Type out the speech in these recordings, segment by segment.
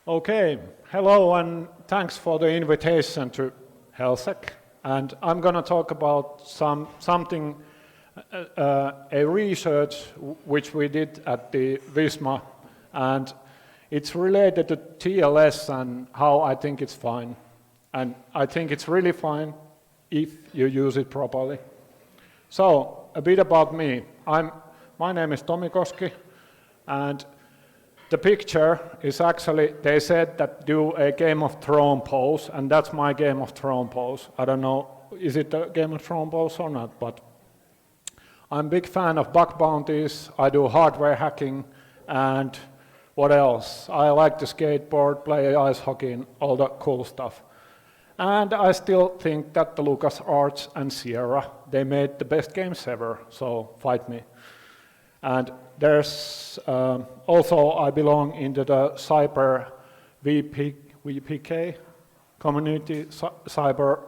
Okay, hello and thanks for the invitation to HelSec. And I'm going to talk about something, a research which we did at the Visma, and it's related to TLS and how I think it's fine. And I think it's really fine if you use it properly. So, a bit about me. My name is Tomi Koski, and the picture is actually, they said that do a Game of Thrones pose, and that's my Game of Thrones pose. I don't know, is it a Game of Thrones pose or not, but I'm a big fan of bug bounties, I do hardware hacking, and what else? I like to skateboard, play ice hockey, and all that cool stuff. And I still think that the LucasArts and Sierra, they made the best games ever, so fight me. And there's also, I belong into the cyber VPK community, cyber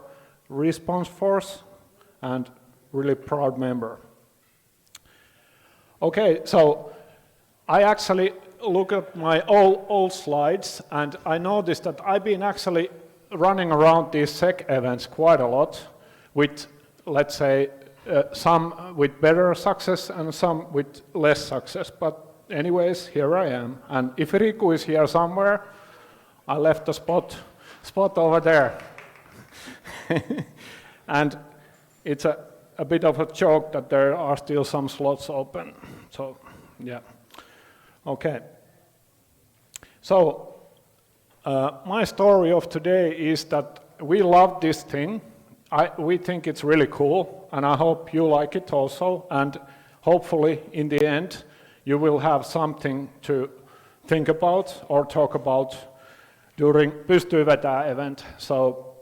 response force, and really proud member. Okay, so I actually look at my old slides, and I noticed that I've been actually running around these SEC events quite a lot with, let's say, some with better success and some with less success. But anyways, here I am. And if Riku is here somewhere, I left a spot over there. And it's a bit of a joke that there are still some slots open. So, yeah. Okay. So, my story of today is that we love this thing. We think it's really cool, and I hope you like it also, and hopefully in the end you will have something to think about or talk about during Pystyy vetää event. So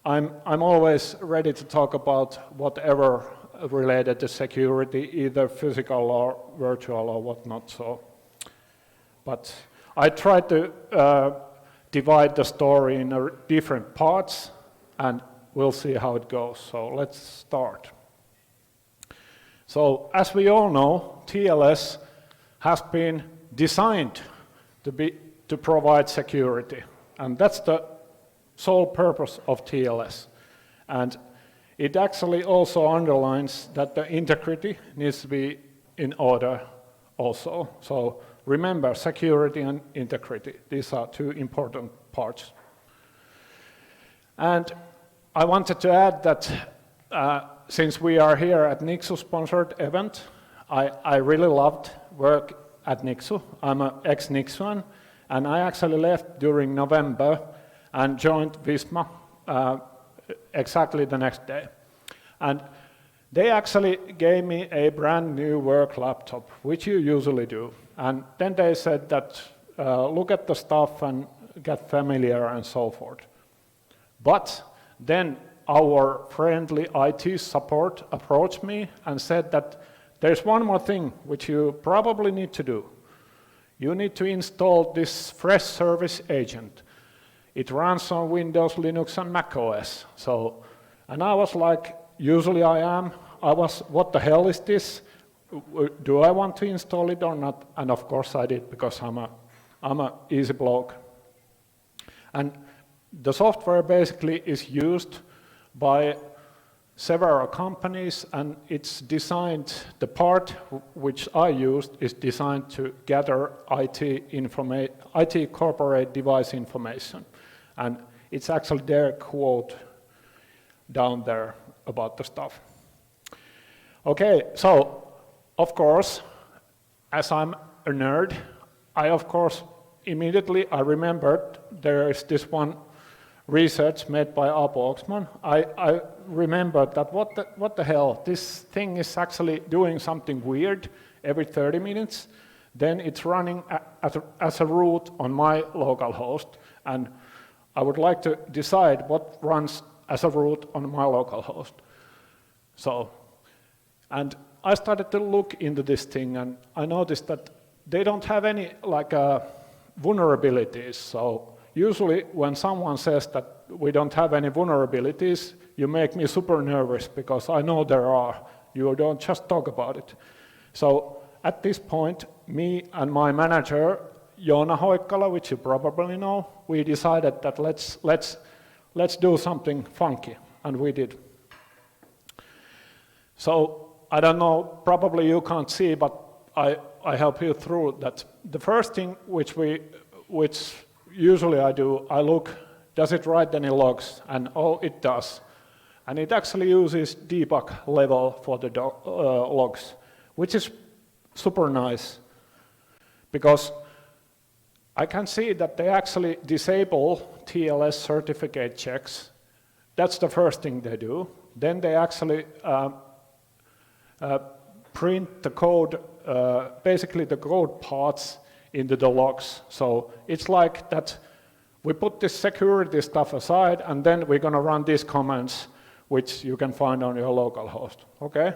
I'm always ready to talk about whatever related to security, either physical or virtual or whatnot. So, but I try to divide the story in different parts, and we'll see how it goes. So let's start. So as we all know, TLS has been designed to provide security, and that's the sole purpose of TLS. And it actually also underlines that the integrity needs to be in order also. So remember, security and integrity, these are two important parts. And I wanted to add that since we are here at Nixu-sponsored event, I really loved work at Nixu. I'm an ex-Nixuan, and I actually left during November and joined Visma exactly the next day. And they actually gave me a brand new work laptop, which you usually do. And then they said that look at the stuff and get familiar and so forth. But then our friendly IT support approached me and said that there's one more thing which you probably need to do. You need to install this fresh service agent. It runs on Windows, Linux, and Mac OS. So, and I was like, usually I was, what the hell is this? Do I want to install it or not? And of course I did, because I'm a easy bloke. And the software basically is used by several companies, and it's designed, the part which I used is designed to gather IT corporate device information. And it's actually their quote down there about the stuff. Okay, so of course, as I'm a nerd, I of course immediately I remembered there is this one research made by Aapo Oxman. I remembered that what the hell, this thing is actually doing something weird every 30 minutes. Then it's running as a root on my local host, and I would like to decide what runs as a root on my local host. So, and I started to look into this thing, and I noticed that they don't have any vulnerabilities. So usually when someone says that we don't have any vulnerabilities, you make me super nervous, because I know there are. You don't just talk about it. So at this point, me and my manager Joona Hoikkala, which you probably know, we decided that let's do something funky, and we did. So I don't know, probably you can't see, but I help you through that. The first thing which usually I do, I look, does it write any logs? And oh, it does. And it actually uses debug level for the logs, which is super nice, because I can see that they actually disable TLS certificate checks. That's the first thing they do. Then they actually print the code, basically the code parts into the logs. So it's like that we put this security stuff aside, and then we're going to run these commands, which you can find on your local host. Okay?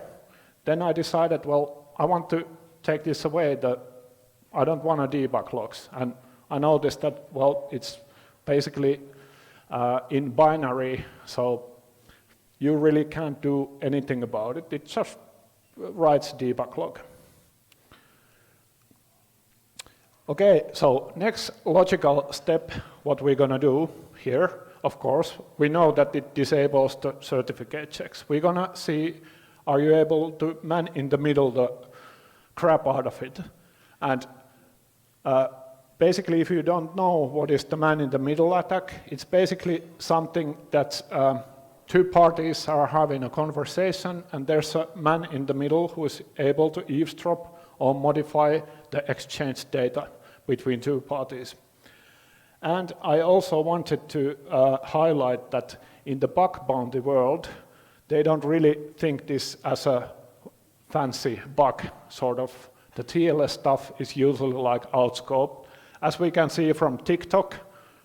Then I decided, well, I want to take this away. I don't want to debug logs. And I noticed that, well, it's basically in binary, so you really can't do anything about it. It just writes debug log. Okay, so next logical step, what we're going to do here, of course, we know that it disables the certificate checks. We're going to see, are you able to man in the middle the crap out of it? And basically, if you don't know what is the man in the middle attack, it's basically something that two parties are having a conversation, and there's a man in the middle who is able to eavesdrop or modify the exchange data between two parties. And I also wanted to highlight that in the bug bounty world, they don't really think this as a fancy bug, sort of. The TLS stuff is usually like outscoped. As we can see from TikTok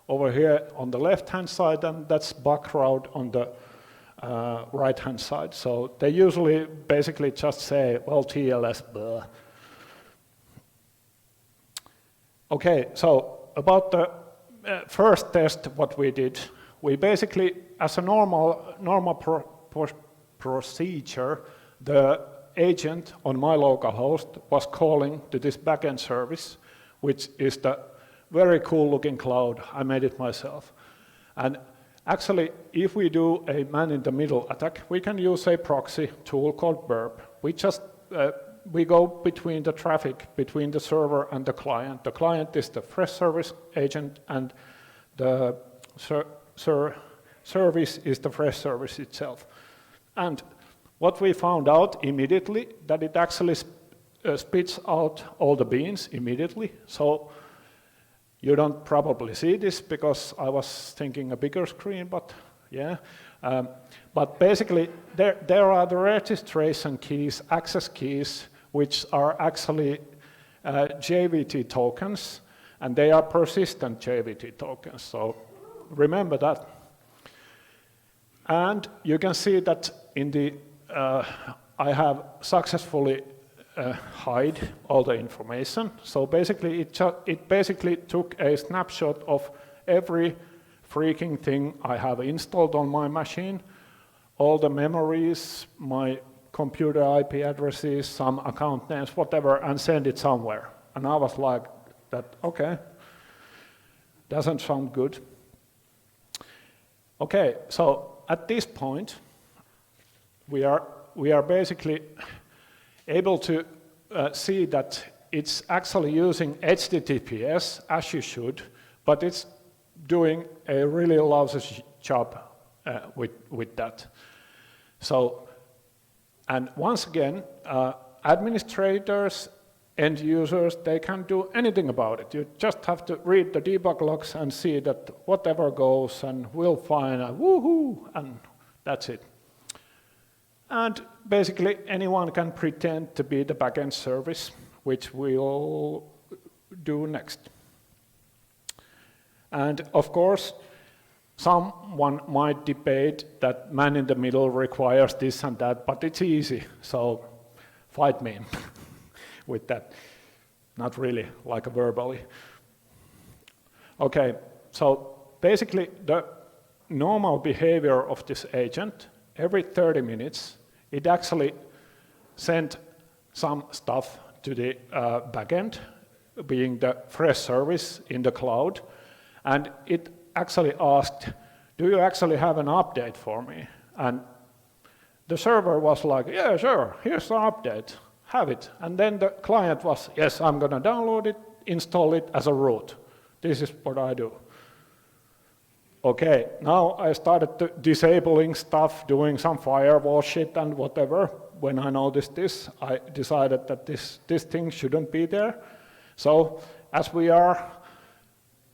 over here on the left-hand side, and that's bug route on the right-hand side. So they usually basically just say, well, TLS, blah. Okay, so about the first test, what we did, we basically, as a normal procedure, the agent on my local host was calling to this backend service, which is the very cool looking cloud. I made it myself. And actually, if we do a man-in-the-middle attack, we can use a proxy tool called Burp. We go between the traffic, between the server and the client. The client is the fresh service agent, and the service is the fresh service itself. And what we found out immediately, that it actually spits out all the beans immediately. So you don't probably see this because I was thinking a bigger screen, but yeah. But basically, there are the registration keys, access keys, which are actually JVT tokens, and they are persistent JVT tokens. So remember that. And you can see that in the I have successfully hide all the information. So basically, it basically took a snapshot of every freaking thing I have installed on my machine, all the memories, my computer IP addresses, some account names, whatever, and send it somewhere. And I was like, okay, doesn't sound good. Okay, so at this point, we are basically able to see that it's actually using HTTPS, as you should, but it's doing a really lousy job with that. So, and once again, administrators, end users, they can't do anything about it. You just have to read the debug logs and see that whatever goes, and we'll find a woohoo, and that's it. And basically, anyone can pretend to be the backend service, which we'll do next. And of course, someone might debate that man in the middle requires this and that, but it's easy, so fight me with that. Not really, like verbally. Okay, so basically the normal behavior of this agent, every 30 minutes, it actually sent some stuff to the backend, being the fresh service in the cloud, and it actually asked, do you actually have an update for me? And the server was like, yeah, sure, here's the update, have it. And then the client was, yes, I'm gonna download it, install it as a root. This is what I do. Okay, now I started disabling stuff, doing some firewall shit and whatever. When I noticed this, I decided that this thing shouldn't be there. So as we are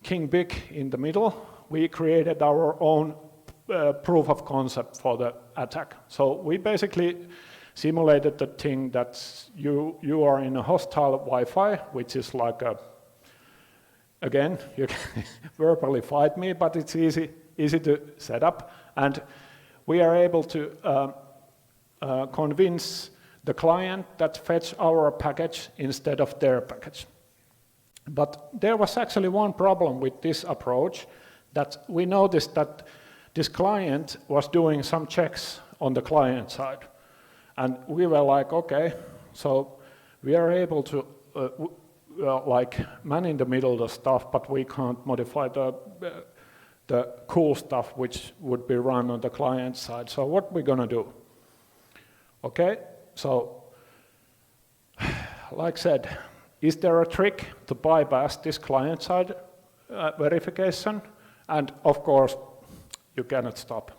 king big in the middle, we created our own proof of concept for the attack. So we basically simulated the thing that you are in a hostile Wi-Fi, which is like a, again, you can verbally fight me, but it's easy to set up. And we are able to convince the client that fetch our package instead of their package. But there was actually one problem with this approach, that we noticed that this client was doing some checks on the client side. And we were like, okay, so we are able to like man in the middle the stuff, but we can't modify the cool stuff which would be run on the client side. So what we're gonna do? Okay, so like I said, is there a trick to bypass this client side verification? And of course, you cannot stop.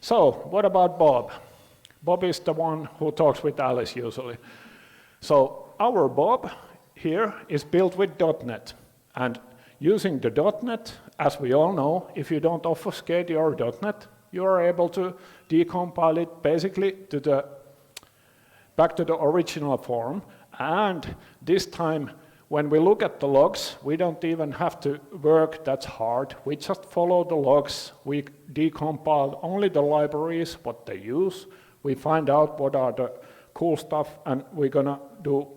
So what about Bob? Bob is the one who talks with Alice usually. So our Bob here is built with .NET, and using the .NET, as we all know, if you don't obfuscate your .NET, you are able to decompile it basically to back to the original form. And this time, when we look at the logs, we don't even have to work that hard. We just follow the logs. We decompile only the libraries, what they use. We find out what are the cool stuff, and we're gonna do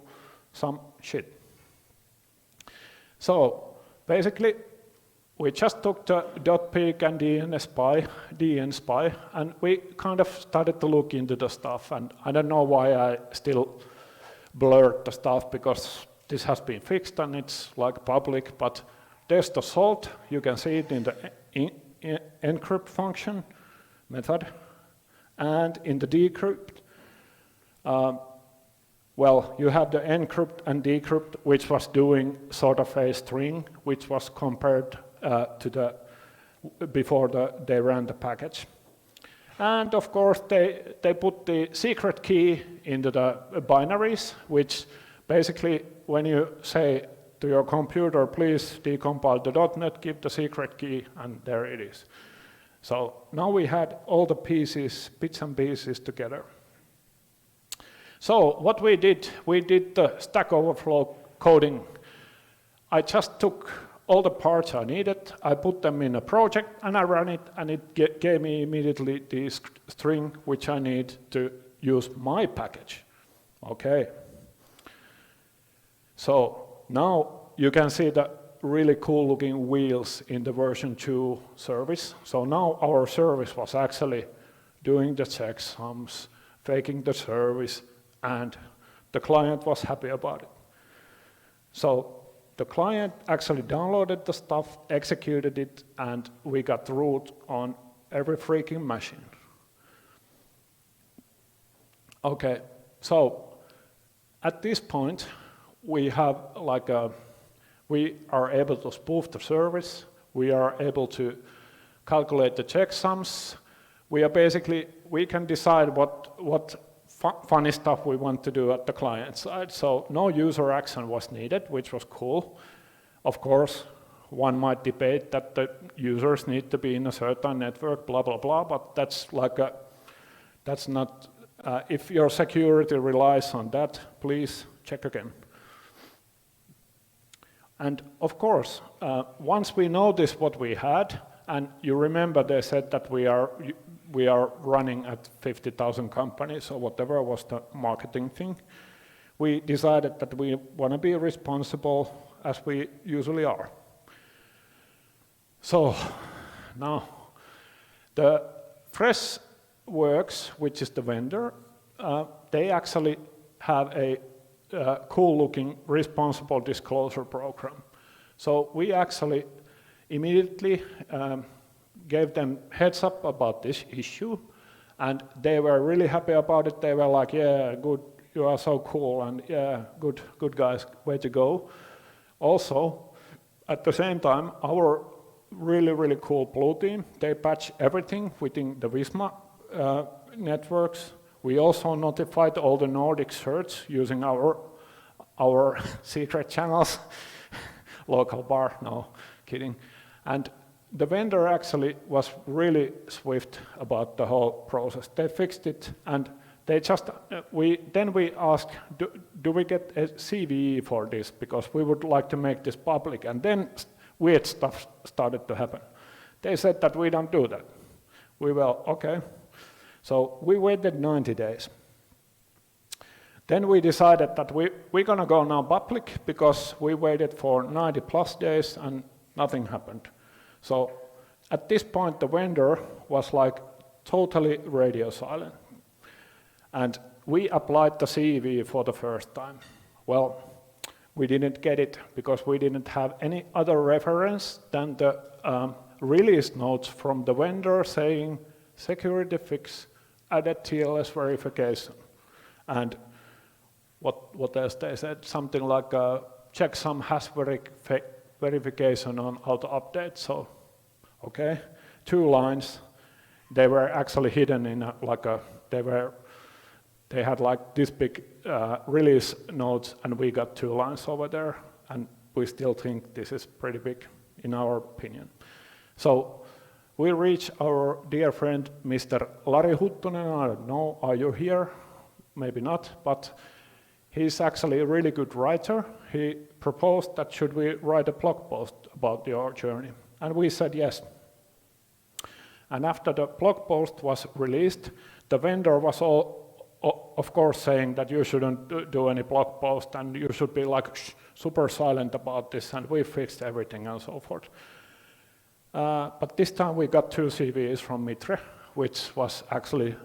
some shit. So basically, we just took the .peek and dnspy, and we kind of started to look into the stuff. And I don't know why I still blurred the stuff, because this has been fixed and it's like public, but there's the salt. You can see it in the encrypt function method, and in the decrypt, well, you have the encrypt and decrypt, which was doing sort of a string, which was compared to the before they ran the package. And of course, they put the secret key into the binaries, which basically, when you say to your computer, please decompile the .NET, give the secret key, and there it is. So now we had all the pieces, bits and pieces together. So what we did the Stack Overflow coding. I just took all the parts I needed, I put them in a project, and I ran it, and it gave me immediately the string which I need to use my package. Okay. So now you can see the really cool looking wheels in the version 2 service. So now our service was actually doing the checksums, faking the service, and the client was happy about it. So the client actually downloaded the stuff, executed it, and we got root on every freaking machine. Okay, so at this point, we have like we are able to spoof the service, we are able to calculate the checksums, we can decide what funny stuff we want to do at the client side. So no user action was needed, which was cool. Of course, one might debate that the users need to be in a certain network, blah, blah, blah, but that's not, if your security relies on that, please check again. And of course, once we noticed what we had, and you remember they said that we are running at 50,000 companies or whatever was the marketing thing, we decided that we want to be responsible as we usually are. So now the Freshworks, which is the vendor, they actually have a cool-looking responsible disclosure program. So we actually immediately gave them heads up about this issue, and they were really happy about it. They were like, yeah, good, you are so cool, and yeah, good guys, way to go. Also, at the same time, our really cool blue team, they patch everything within the Visma networks. We also notified all the Nordic certs using our secret channels. Local bar, no, kidding. And the vendor actually was really swift about the whole process. They fixed it, and they just, then we asked, do we get a CVE for this? Because we would like to make this public. And then weird stuff started to happen. They said that we don't do that. We were, okay. So we waited 90 days. Then we decided that we're going to go now public because we waited for 90 plus days and nothing happened. So at this point, the vendor was like totally radio silent. And we applied the CV for the first time. Well, we didn't get it because we didn't have any other reference than the release notes from the vendor saying security fix added TLS verification. And what else they said? Something like check some hash verification on auto update. So, okay, 2 lines. They were actually hidden in they had like this big release notes, and we got 2 lines over there, and we still think this is pretty big in our opinion. So we reached our dear friend Mr. Lari Huttunen. I don't know, are you here? Maybe not, but he's actually a really good writer. He proposed that should we write a blog post about your journey, and we said yes. And after the blog post was released, the vendor was of course saying that you shouldn't do any blog post and you should be like super silent about this, and we fixed everything and so forth. But this time we got 2 CVs from Mitre, which was actually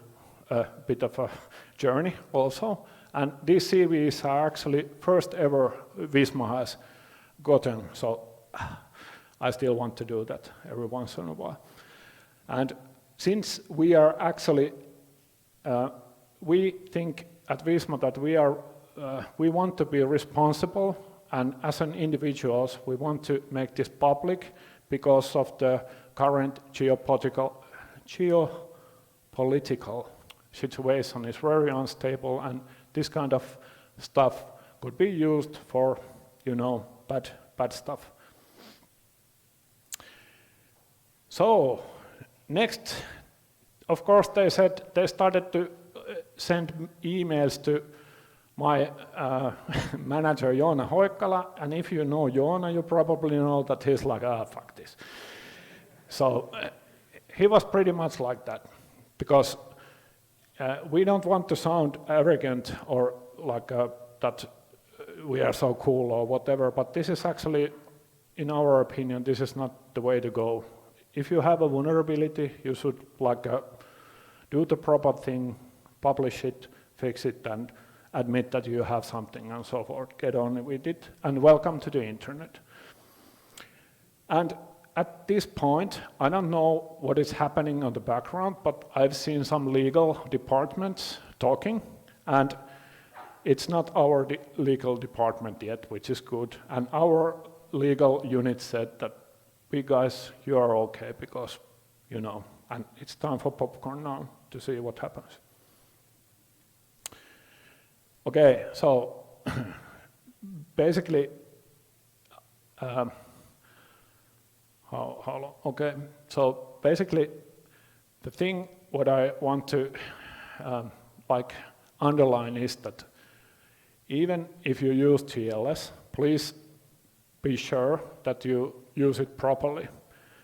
a bit of a journey also. And these CVs are actually first ever Visma has gotten, so I still want to do that every once in a while. And since we are actually, we think at Visma that we want to be responsible, and as an individuals, we want to make this public because of the current geopolitical situation is very unstable, and this kind of stuff could be used for, bad stuff. So, next, of course, they started to send emails to my manager, Joona Hoikkala, and if you know Joona, you probably know that he's like, fuck this. So, he was pretty much like that, because we don't want to sound arrogant or like that we are so cool or whatever, but this is actually, in our opinion, this is not the way to go. If you have a vulnerability, you should do the proper thing, publish it, fix it, and admit that you have something and so forth. Get on with it, and welcome to the internet. And at this point, I don't know what is happening on the background, but I've seen some legal departments talking, and it's not our legal department yet, which is good. And our legal unit said that, we guys, you are okay, because, and it's time for popcorn now to see what happens. Okay, so basically, how long? Okay, so basically, the thing what I want to underline is that even if you use TLS, please be sure that you use it properly,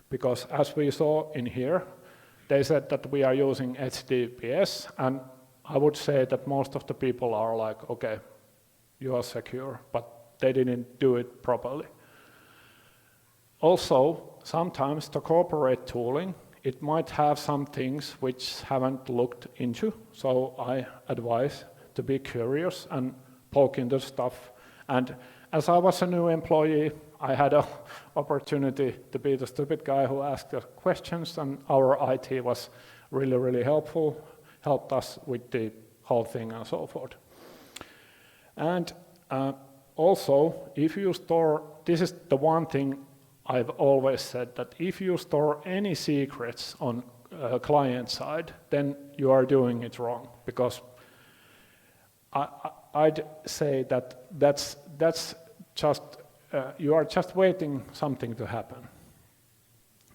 because as we saw in here, they said that we are using HTTPS, and I would say that most of the people are like, okay, you are secure, but they didn't do it properly. Also, sometimes the corporate tooling, it might have some things which haven't looked into, so I advise to be curious and poke into stuff. And as I was a new employee, I had an opportunity to be the stupid guy who asked the questions, and our IT was really, really helpful, helped us with the whole thing and so forth. And also, if you store, this is the one thing I've always said, that if you store any secrets on client side, then you are doing it wrong, because I'd say that that's just, you are just waiting something to happen.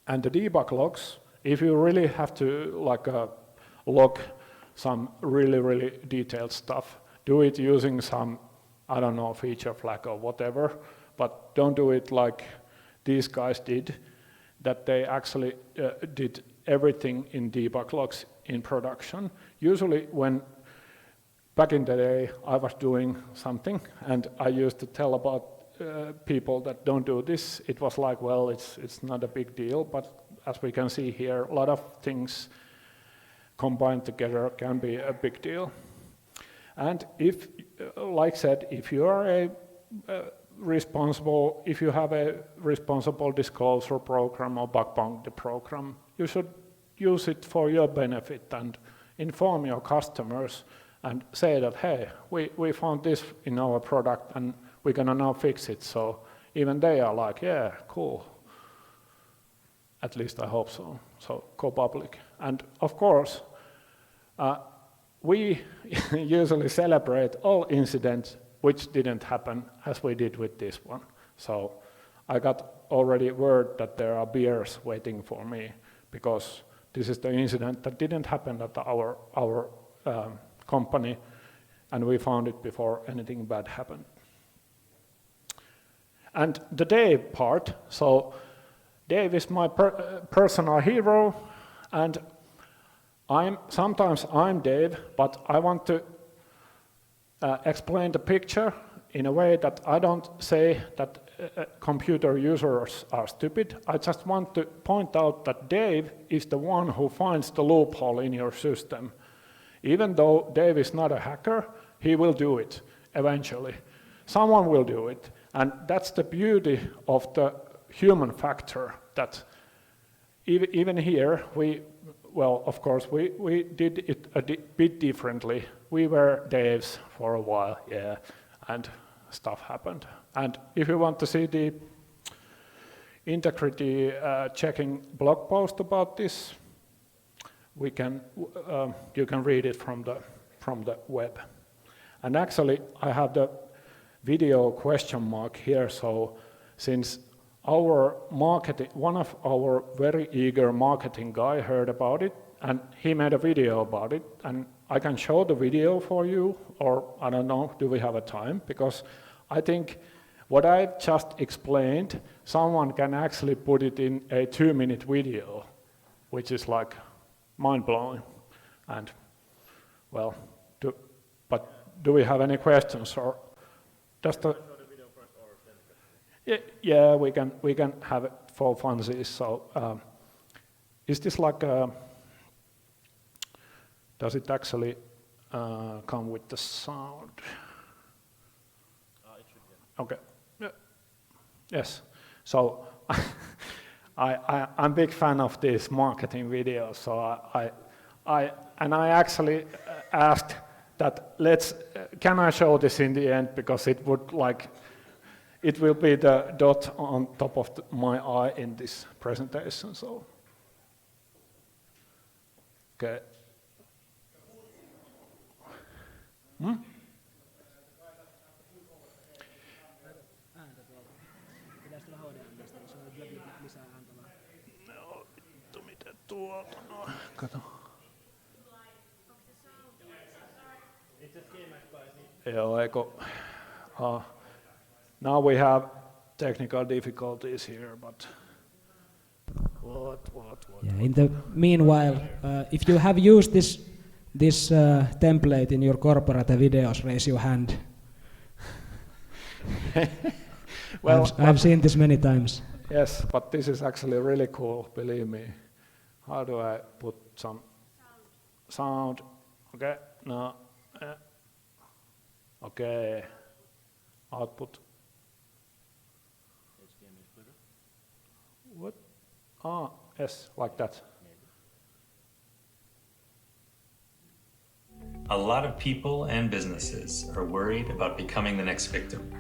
And the debug logs, if you really have to log some really, really detailed stuff, do it using some, I don't know, feature flag or whatever, but don't do it like these guys did, that they actually did everything in debug logs in production. Usually when, back in the day, I was doing something and I used to tell about people that don't do this, it was like, well, it's not a big deal, but as we can see here, a lot of things combined together can be a big deal. And if, like said, if you are if you have a responsible disclosure program or bug bounty program, you should use it for your benefit and inform your customers and say that, hey, we found this in our product and we're gonna now fix it. So even they are like, yeah, cool. At least I hope so. So go public. And of course, we usually celebrate all incidents which didn't happen, as we did with this one. So I got already word that there are beers waiting for me, because this is the incident that didn't happen at our company, and we found it before anything bad happened. And the Dave part, so Dave is my personal hero, and sometimes I'm Dave, but I want to explain the picture in a way that I don't say that computer users are stupid. I just want to point out that Dave is the one who finds the loophole in your system. Even though Dave is not a hacker, he will do it eventually. Someone will do it. And that's the beauty of the human factor, that even here, well, of course, we did it a bit differently. We were Daves for a while, yeah, and stuff happened. And if you want to see the integrity checking blog post about this, you can read it from the web. And actually, I have the video question mark here, so since one of our very eager marketing guy heard about it, and he made a video about it, and I can show the video for you, or I don't know, do we have a time? Because I think what I just explained, someone can actually put it in a 2-minute video, which is like mind-blowing. And well, but do we have any questions, or just a... Yeah, we can have it for funsies. So, is this like does it actually come with the sound? It should, yeah. Okay. Yeah. Yes. So, I'm a big fan of these marketing videos. So I actually asked that can I show this in the end, because it would it will be the dot on top of my eye in this presentation. So, okay. No, vittu miten tuolta, no, kato. Joo, eikö... Now we have technical difficulties here, but what? Yeah, in the meanwhile, if you have used this template in your corporate videos, raise your hand. Well, I've seen this many times. Yes, but this is actually really cool, believe me. How do I put some sound? Okay, no. Okay, output. What? Ah, yes, like that. A lot of people and businesses are worried about becoming the next victim.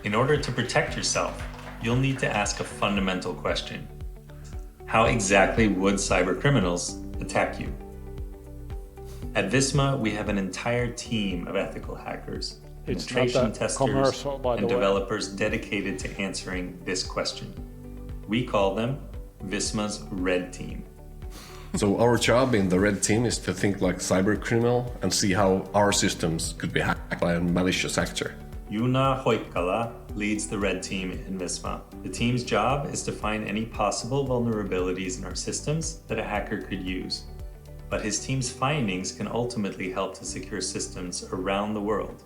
In order to protect yourself, you'll need to ask a fundamental question. How exactly would cybercriminals attack you? At Visma, we have an entire team of ethical hackers, It's penetration not a testers, commercial, by the and way. developers dedicated to answering this question. We call them Visma's Red Team. So our job in the Red Team is to think like cybercriminal and see how our systems could be hacked by a malicious actor. Juna Hoikkala leads the Red Team in Visma. The team's job is to find any possible vulnerabilities in our systems that a hacker could use. But his team's findings can ultimately help to secure systems around the world.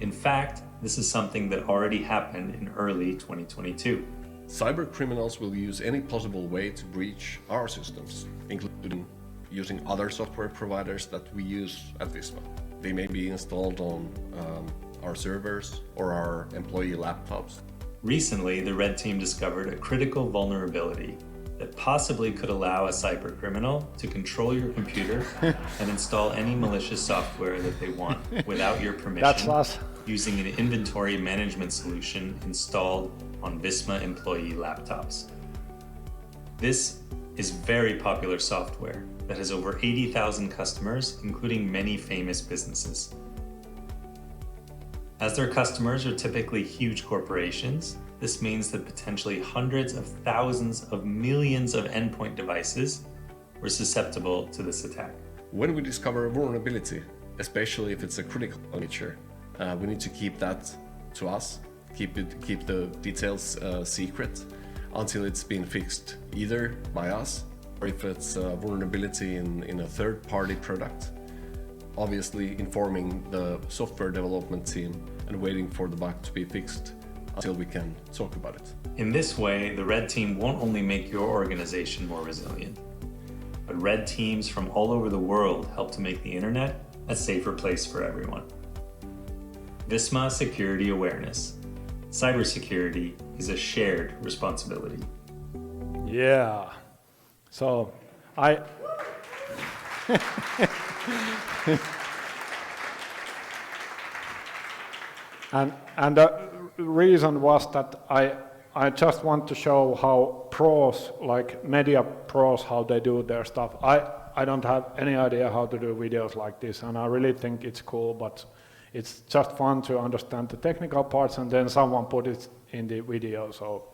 In fact, this is something that already happened in early 2022. Cybercriminals will use any possible way to breach our systems, including using other software providers that we use at Visma. They may be installed on our servers or our employee laptops. Recently, the Red Team discovered a critical vulnerability that possibly could allow a cybercriminal to control your computer and install any malicious software that they want without your permission. That's us. Using an inventory management solution installed on Visma employee laptops. This is very popular software that has over 80,000 customers, including many famous businesses. As their customers are typically huge corporations, this means that potentially hundreds of thousands of millions of endpoint devices were susceptible to this attack. When we discover a vulnerability, especially if it's a critical feature, we need to keep that to us, keep the details secret until it's been fixed either by us or if it's a vulnerability in a third-party product. Obviously informing the software development team and waiting for the bug to be fixed until we can talk about it. In this way, the Red Team won't only make your organization more resilient, but Red Teams from all over the world help to make the internet a safer place for everyone. Visma Security Awareness. Cybersecurity is a shared responsibility. Yeah. So I and the reason was that I just want to show how pros, like media pros, how they do their stuff. I don't have any idea how to do videos like this, and I really think it's cool, but it's just fun to understand the technical parts, and then someone put it in the video, so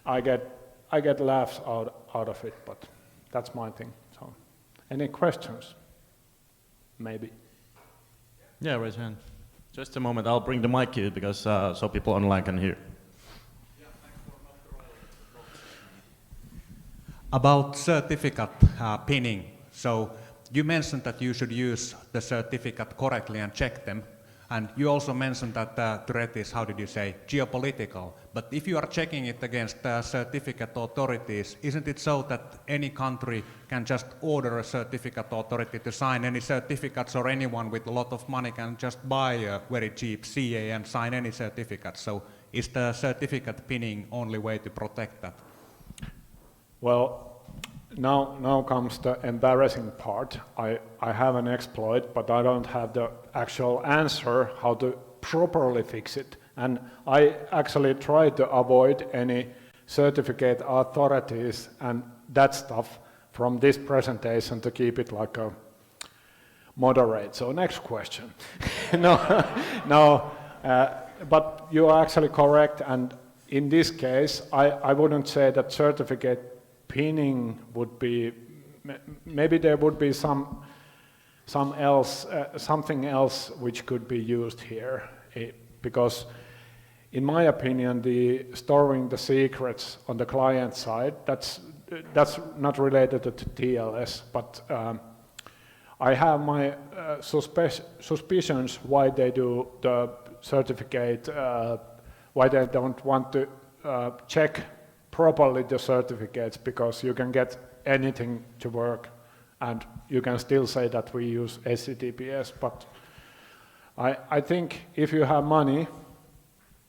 I get laughs out of it, but that's my thing. So, any questions? Maybe. Yeah, raise your hand. Just a moment, I'll bring the mic here because so people online can hear. About certificate pinning. So you mentioned that you should use the certificate correctly and check them. And you also mentioned that the threat is, how did you say, geopolitical. But if you are checking it against certificate authorities, isn't it so that any country can just order a certificate authority to sign any certificates, or anyone with a lot of money can just buy a very cheap CA and sign any certificate? So is the certificate pinning only way to protect that? Well, now comes the embarrassing part. I have an exploit, but I don't have the actual answer how to properly fix it. And I actually try to avoid any certificate authorities and that stuff from this presentation to keep it like a moderate. So next question. But you are actually correct. And in this case, I wouldn't say that certificate pinning would be, maybe there would be something else which could be used here, because in my opinion, the storing the secrets on the client side, that's not related to TLS, but I have my suspicions why they do the certificate, why they don't want to check properly the certificates, because you can get anything to work and you can still say that we use HTTPS, but I think if you have money,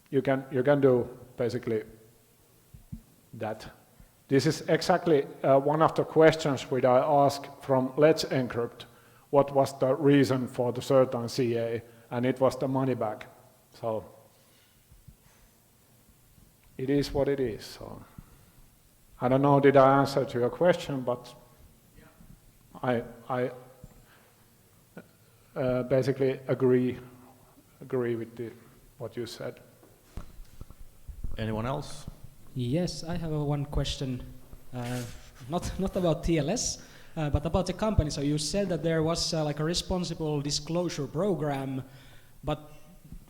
you can do basically that. This is exactly one of the questions which I asked from Let's Encrypt. What was the reason for the certain CA? And it was the money back. So it is what it is. So I don't know, did I answer to your question, but I basically agree with what you said. Anyone else? Yes, I have one question, not about TLS, but about the company. So you said that there was like a responsible disclosure program, but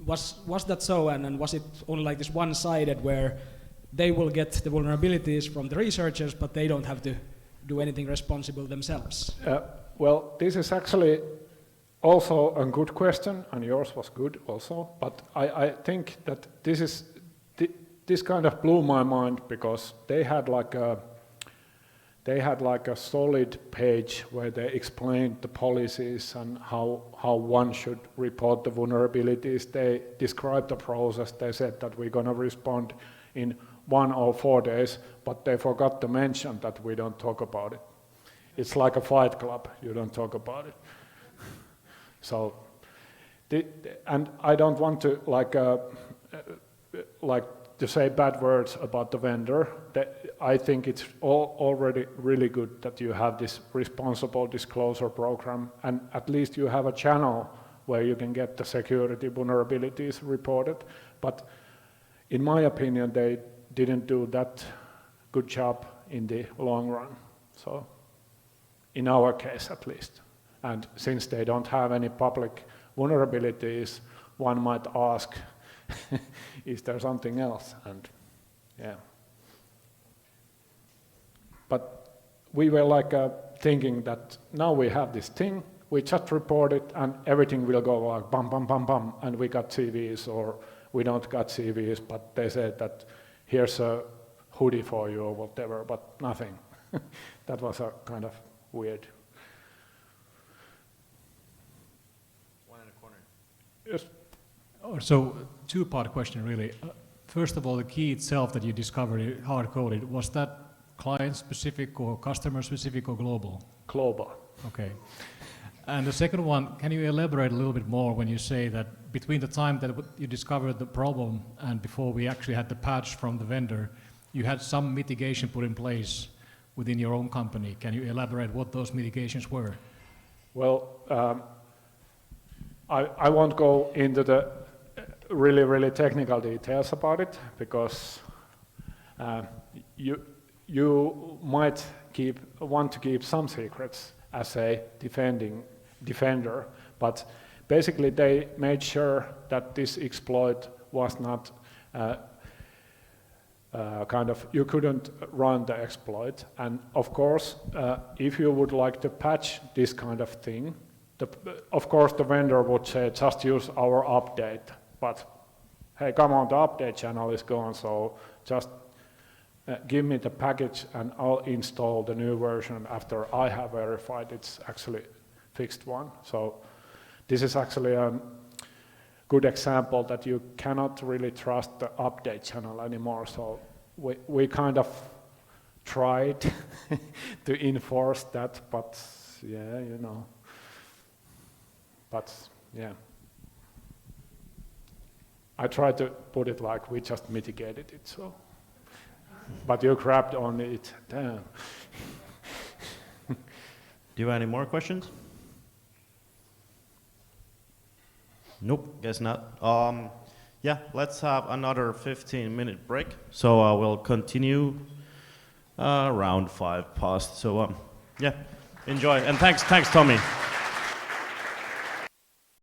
was that so, and was it only like this one-sided where they will get the vulnerabilities from the researchers, but they don't have to do anything responsible themselves? Well, this is actually also a good question, and yours was good also, but I think that this kind of blew my mind because they had like a solid page where they explained the policies and how one should report the vulnerabilities. They described the process. They said that we're going to respond in 1 or 4 days, but they forgot to mention that we don't talk about it. It's like a fight club. You don't talk about it. So, and I don't want to to say bad words about the vendor. I think it's already really good that you have this responsible disclosure program, and at least you have a channel where you can get the security vulnerabilities reported. But in my opinion, they didn't do that good job in the long run. So, in our case at least. And since they don't have any public vulnerabilities, one might ask, is there something else? And yeah. But we were thinking that now we have this thing, we just report it and everything will go like bum, bum, bum, bum, and we got CVs or we don't got CVs, but they said that here's a hoodie for you or whatever, but nothing. That was a kind of weird. One in the corner. Yes. So, two-part question really. First of all, the key itself that you discovered, hard-coded, was that client-specific or customer-specific or global? Global. Okay. And the second one, can you elaborate a little bit more when you say that between the time that you discovered the problem and before we actually had the patch from the vendor, you had some mitigation put in place within your own company. Can you elaborate what those mitigations were? Well, I won't go into the really technical details about it because you might want to keep some secrets as a defender, but basically they made sure that this exploit was not you couldn't run the exploit. And of course, if you would like to patch this kind of thing, of course the vendor would say just use our update, but hey, come on, the update channel is gone, so just give me the package and I'll install the new version after I have verified it's actually fixed one. So this is actually a good example that you cannot really trust the update channel anymore. So we kind of tried to enforce that, but yeah, you know. But yeah, I tried to put it like we just mitigated it. So, but you grabbed on it. Damn. Do you have any more questions? Nope, guess not. Yeah, let's have another 15-minute break. So we'll continue around 5 past. So yeah, enjoy and thanks, Tomi.